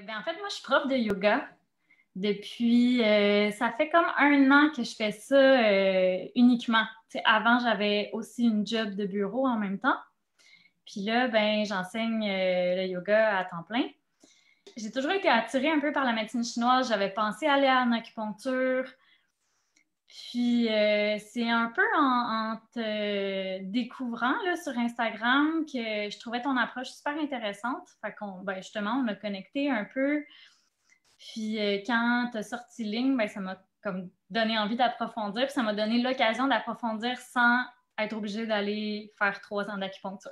En fait, moi, je suis prof de yoga depuis, ça fait comme 1 an que je fais ça uniquement. Tu sais, avant, j'avais aussi une job de bureau en même temps. Puis là, j'enseigne le yoga à temps plein. J'ai toujours été attirée un peu par la médecine chinoise. J'avais pensé aller en acupuncture. Puis c'est un peu en te découvrant là, sur Instagram que je trouvais ton approche super intéressante. Fait qu'on, justement, on a connecté un peu. Puis quand tu as sorti ligne, ça m'a comme donné envie d'approfondir. Puis ça m'a donné l'occasion d'approfondir sans être obligée d'aller faire 3 ans d'acupuncture.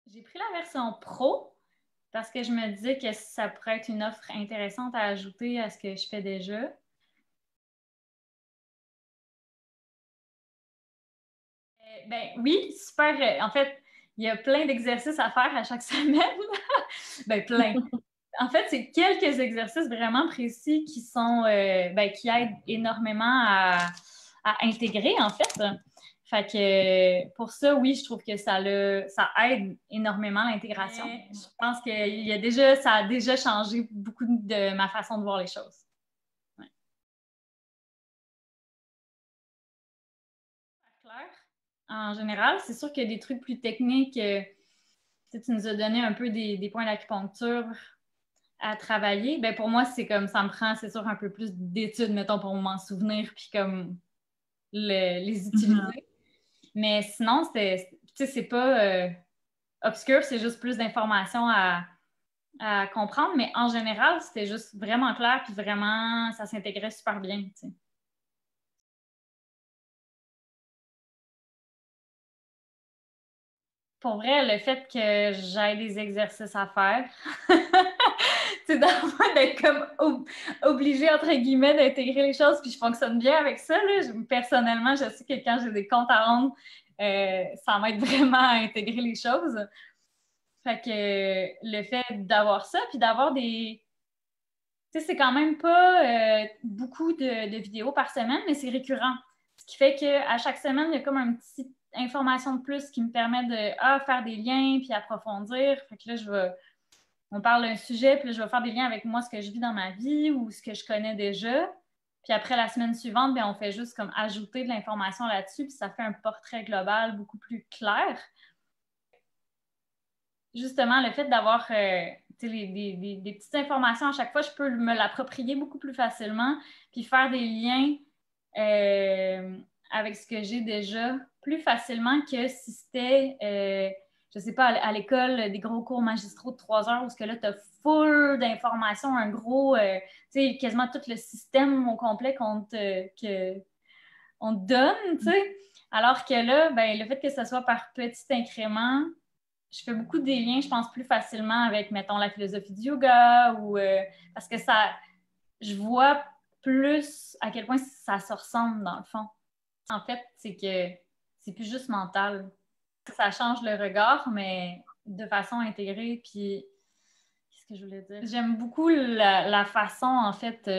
J'ai pris la version pro parce que je me disais que ça pourrait être une offre intéressante à ajouter à ce que je fais déjà. Oui, super. En fait, il y a plein d'exercices à faire à chaque semaine. Plein. En fait, c'est quelques exercices vraiment précis qui sont qui aident énormément à intégrer, en fait. Fait que pour ça, oui, je trouve que ça aide énormément l'intégration. Je pense que ça a déjà changé beaucoup de ma façon de voir les choses. Ouais. Clair. En général, c'est sûr qu'il y a des trucs plus techniques. Tu nous as donné un peu des points d'acupuncture à travailler. Pour moi, c'est comme ça me prend, c'est sûr, un peu plus d'études, mettons, pour m'en souvenir, puis comme les utiliser. Mais sinon, c'est pas obscur, c'est juste plus d'informations à comprendre. Mais en général, c'était juste vraiment clair, puis vraiment, ça s'intégrait super bien. T'sais. Pour vrai, le fait que j'aie des exercices à faire, c'est d'être comme obligée, entre guillemets, d'intégrer les choses, puis je fonctionne bien avec ça. Là. Personnellement, je sais que quand j'ai des comptes à rendre, ça m'aide vraiment à intégrer les choses. Fait que le fait d'avoir ça, puis d'avoir des... Tu sais, c'est quand même pas beaucoup de vidéos par semaine, mais c'est récurrent. Ce qui fait qu'à chaque semaine, il y a comme une petite information de plus qui me permet de faire des liens, puis approfondir. Fait que là, on parle d'un sujet, puis là, je vais faire des liens avec moi, ce que je vis dans ma vie ou ce que je connais déjà. Puis après, la semaine suivante, on fait juste comme ajouter de l'information là-dessus, puis ça fait un portrait global beaucoup plus clair. Justement, le fait d'avoir des petites informations à chaque fois, je peux me l'approprier beaucoup plus facilement, puis faire des liens avec ce que j'ai déjà plus facilement que si c'était, je sais pas, à l'école, des gros cours magistraux de 3 heures où ce que là, tu as full d'informations, un gros, tu sais, quasiment tout le système au complet on te donne, tu sais. Alors que là, le fait que ce soit par petits incréments, je fais beaucoup des liens, je pense, plus facilement avec, mettons, la philosophie du yoga ou parce que je vois plus à quel point ça se ressemble dans le fond. En fait, c'est que c'est plus juste mental. Ça change le regard, mais de façon intégrée. Puis, qu'est-ce que je voulais dire? J'aime beaucoup la façon, en fait,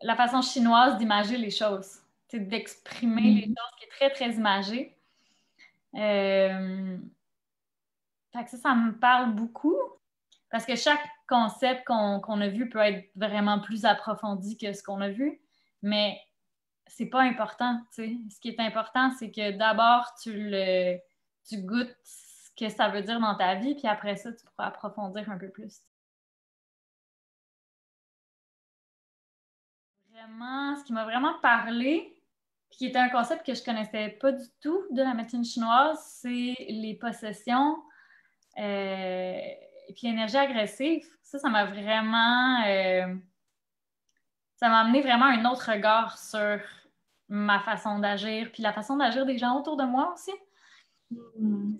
la façon chinoise d'imager les choses. C'est d'exprimer les choses qui est très, très imagé. Fait que ça me parle beaucoup parce que chaque concept qu'on a vu peut être vraiment plus approfondi que ce qu'on a vu, mais c'est pas important, tu sais. Ce qui est important, c'est que d'abord, tu goûtes ce que ça veut dire dans ta vie, puis après ça, tu pourras approfondir un peu plus. Vraiment, ce qui m'a vraiment parlé, puis qui était un concept que je connaissais pas du tout de la médecine chinoise, c'est les possessions. Et puis l'énergie agressive, ça m'a vraiment... ça m'a amené vraiment un autre regard sur ma façon d'agir, puis la façon d'agir des gens autour de moi aussi.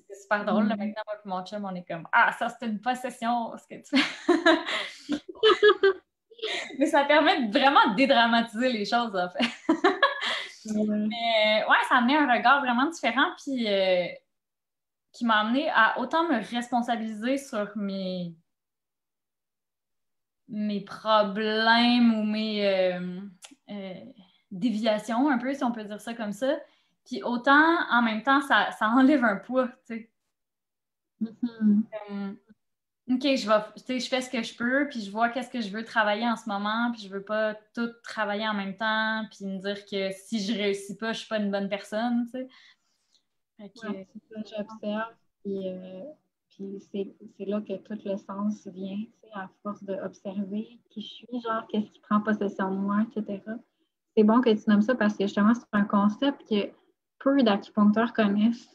C'est super drôle. Là, maintenant, moi et mon chum, on est comme Ah, ça, c'est une possession, ce que tu fais. Mais ça permet vraiment de dédramatiser les choses, en fait. Mais ouais, ça a amené un regard vraiment différent, puis qui m'a amené à autant me responsabiliser sur mes problèmes ou mes euh, déviations, un peu, si on peut dire ça comme ça. Puis autant, en même temps, ça enlève un poids, tu sais. Mhm. OK, tu sais, je fais ce que je peux, puis je vois qu'est-ce que je veux travailler en ce moment, puis je veux pas tout travailler en même temps, puis me dire que si je réussis pas, je suis pas une bonne personne, tu sais. Fait Ouais, que, c'est ça, j'observe. Puis c'est là que tout le sens vient, tu sais, à force d'observer qui je suis, genre, qu'est-ce qui prend possession de moi, etc. C'est bon que tu nommes ça parce que justement, c'est un concept que peu d'acupuncteurs connaissent,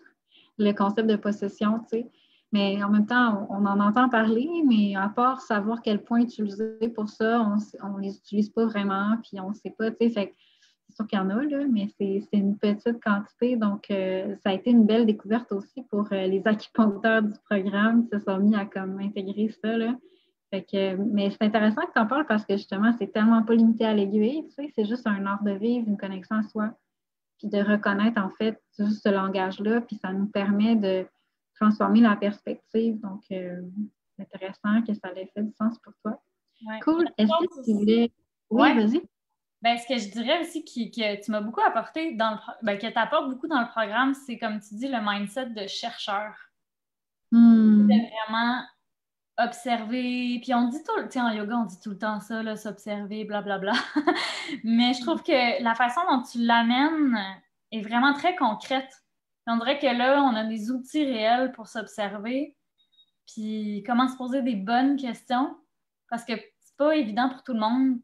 le concept de possession, tu sais. Mais en même temps, on en entend parler, mais à part savoir quel point utiliser pour ça, on les utilise pas vraiment, puis on sait pas, tu sais. Fait que c'est sûr qu'il y en a, là, mais c'est une petite quantité. Donc, ça a été une belle découverte aussi pour les acupuncteurs du programme qui se sont mis à comme intégrer ça, là. Fait que, mais c'est intéressant que tu en parles parce que justement, c'est tellement pas limité à l'aiguille, tu sais, c'est juste un art de vivre, une connexion à soi, puis de reconnaître en fait juste ce langage-là, puis ça nous permet de transformer la perspective. Donc, c'est intéressant que ça ait fait du sens pour toi. ouais. Cool. Je Est-ce que pense tu aussi. voulais. Oui, Ouais. vas-y. Ben, ce que je dirais aussi que tu m'as beaucoup apporté ben, que tu apportes beaucoup dans le programme, c'est comme tu dis, le mindset de chercheur. C'est Hmm. vraiment observer. Puis on dit tout, tu sais, en yoga, on dit tout le temps ça, là, s'observer, blablabla. Mais je trouve que la façon dont tu l'amènes est vraiment très concrète. On dirait que là, on a des outils réels pour s'observer, puis comment se poser des bonnes questions, parce que c'est pas évident pour tout le monde de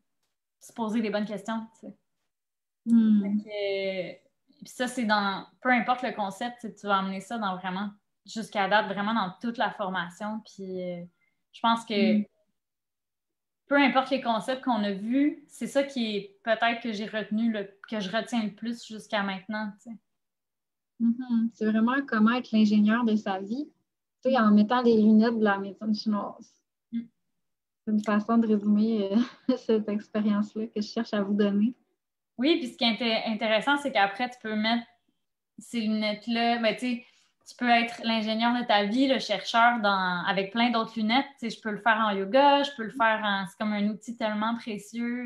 se poser des bonnes questions, tu sais. Hmm. Puis ça, c'est dans, peu importe le concept, tu vas amener ça dans vraiment, jusqu'à date, vraiment dans toute la formation. Puis je pense que Hmm. peu importe les concepts qu'on a vus, c'est ça qui est peut-être que j'ai retenu, que je retiens le plus jusqu'à maintenant, tu sais. Mhm. C'est vraiment comment être l'ingénieur de sa vie, tu sais, en mettant les lunettes de la médecine chinoise. Mm. C'est une façon de résumer cette expérience-là que je cherche à vous donner. Oui, puis ce qui est intéressant, c'est qu'après, tu peux mettre ces lunettes-là, ben, tu peux être l'ingénieur de ta vie, le chercheur avec plein d'autres lunettes. Tu sais, je peux le faire en yoga, je peux le faire en. C'est comme un outil tellement précieux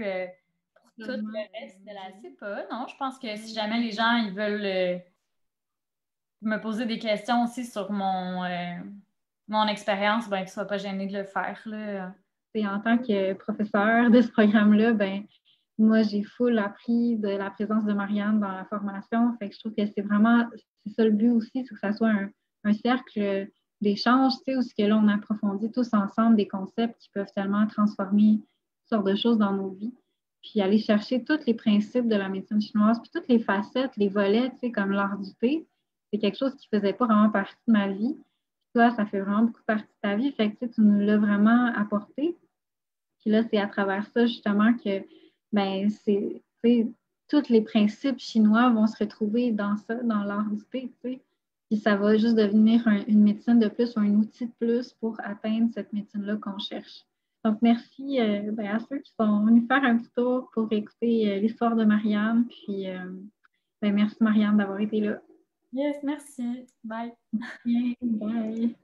pour tout Tellement. le reste de la. Je sais pas, non, je pense que si jamais les gens ils veulent me poser des questions aussi sur mon expérience, ben qu'ils ne soient pas gênés de le faire, là. Et en tant que professeur de ce programme-là, ben, moi, j'ai full appris de la présence de Marianne dans la formation. Fait que je trouve que c'est vraiment, c'est ça le but aussi, c'est que ça soit un cercle d'échange, tu sais, où ce que là, on approfondit tous ensemble des concepts qui peuvent tellement transformer toutes sortes de choses dans nos vies. Puis aller chercher tous les principes de la médecine chinoise, puis toutes les facettes, les volets, tu sais, comme l'art du thé. C'est quelque chose qui ne faisait pas vraiment partie de ma vie. Puis toi, ça fait vraiment beaucoup partie de ta vie. Fait que tu sais, tu nous l'as vraiment apporté. Puis là, c'est à travers ça, justement, que ben, tous les principes chinois vont se retrouver dans ça, dans l'art du thé, tu sais. Puis ça va juste devenir une médecine de plus ou un outil de plus pour atteindre cette médecine-là qu'on cherche. Donc, merci ben, à ceux qui sont venus faire un petit tour pour écouter l'histoire de Marianne. Puis, ben, merci Marianne d'avoir été là. Yes, merci. Bye. Bien, bye.